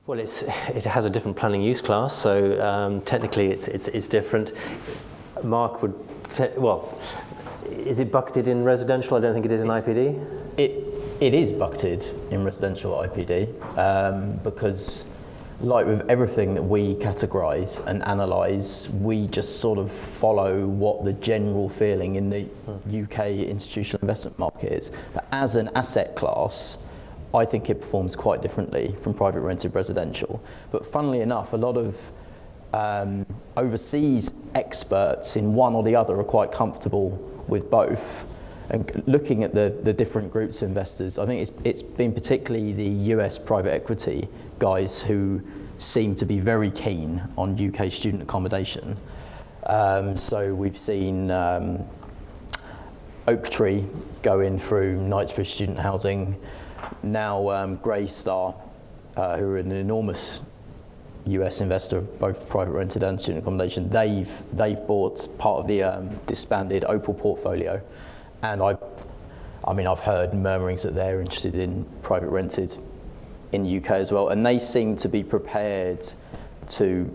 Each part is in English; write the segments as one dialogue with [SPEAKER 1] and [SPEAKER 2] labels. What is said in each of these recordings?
[SPEAKER 1] Well, it has a different planning use class, so technically it's different. Mark would say, well, is it bucketed in residential? I don't think it is in IPD.
[SPEAKER 2] It is bucketed in residential IPD because, like with everything that we categorise and analyse, we just sort of follow what the general feeling in the UK institutional investment market is. But as an asset class, I think it performs quite differently from private rented residential. But funnily enough, a lot of overseas experts in one or the other are quite comfortable with both. And looking at the different groups of investors, I think it's been particularly the US private equity guys who seem to be very keen on UK student accommodation. So we've seen Oaktree going through Knightsbridge student housing. Now Greystar, who are an enormous US investor of both private rented and student accommodation, they've bought part of the disbanded Opal portfolio, and I've heard murmurings that they're interested in private rented in the UK as well, and they seem to be prepared to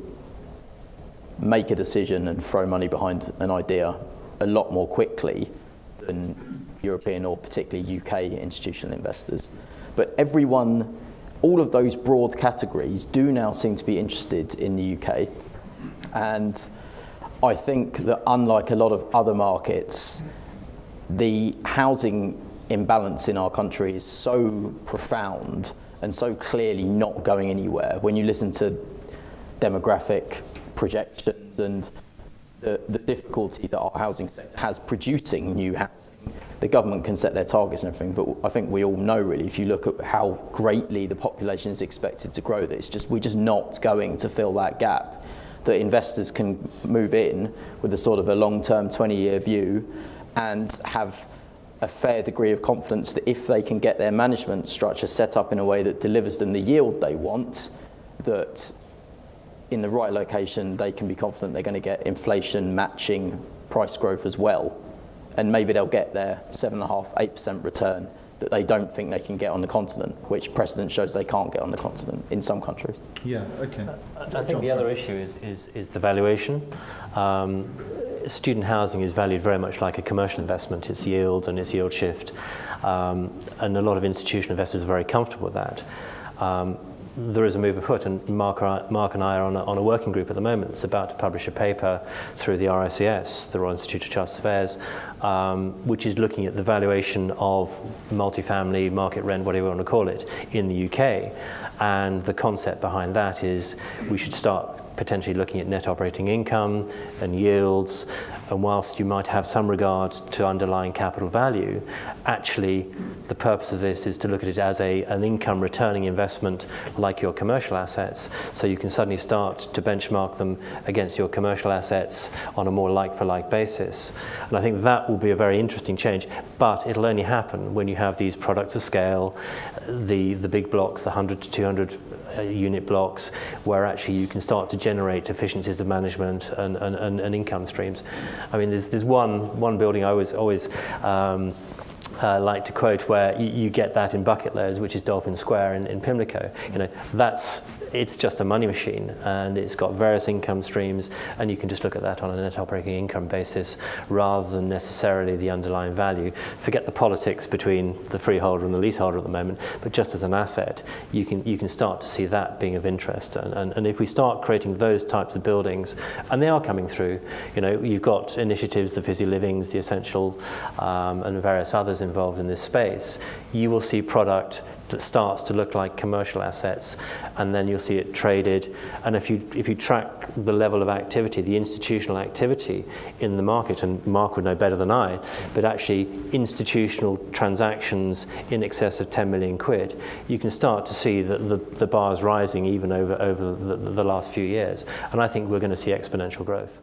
[SPEAKER 2] make a decision and throw money behind an idea a lot more quickly than European or particularly UK institutional investors. But everyone, all of those broad categories do now seem to be interested in the UK. And I think that unlike a lot of other markets, the housing imbalance in our country is so profound and so clearly not going anywhere. When you listen to demographic projections and the difficulty that our housing sector has producing new housing, the government can set their targets and everything, but I think we all know really, if you look at how greatly the population is expected to grow, that we're just not going to fill that gap. That investors can move in with a sort of a long-term 20-year view and have a fair degree of confidence that if they can get their management structure set up in a way that delivers them the yield they want, that in the right location they can be confident they're going to get inflation matching price growth as well. And maybe they'll get their 7.5%, 8% return that they don't think they can get on the continent, which precedent shows they can't get on the continent in some countries.
[SPEAKER 3] Yeah, okay.
[SPEAKER 1] I think the other issue is the valuation. Student housing is valued very much like a commercial investment. It's yield and it's yield shift. And a lot of institutional investors are very comfortable with that. There is a move afoot, and Mark and I are on a working group at the moment that's about to publish a paper through the RICS, the Royal Institute of Chartered Surveyors, which is looking at the valuation of multifamily, market rent, whatever you want to call it, in the UK. And the concept behind that is we should start potentially looking at net operating income and yields, and whilst you might have some regard to underlying capital value, actually the purpose of this is to look at it as an income returning investment like your commercial assets, so you can suddenly start to benchmark them against your commercial assets on a more like-for-like basis. And I think that will be a very interesting change, but it'll only happen when you have these products of scale, the big blocks, the 100 to 200 unit blocks, where actually you can start to generate efficiencies of management and income streams. I mean, there's one building I always like to quote where you get that in bucket loads, which is Dolphin Square in Pimlico. You know, it's just a money machine, and it's got various income streams, and you can just look at that on a net operating income basis rather than necessarily the underlying value. Forget the politics between the freeholder and the leaseholder at the moment, but just as an asset, you can start to see that being of interest. And if we start creating those types of buildings, and they are coming through, you know, you've got initiatives, the Fizzy Livings, the Essential, and various others involved in this space, you will see product that starts to look like commercial assets, and then you'll see it traded. And if you track the level of activity, the institutional activity in the market, and Mark would know better than I, but actually institutional transactions in excess of 10 million quid, you can start to see that the bar is rising even over the last few years. And I think we're going to see exponential growth.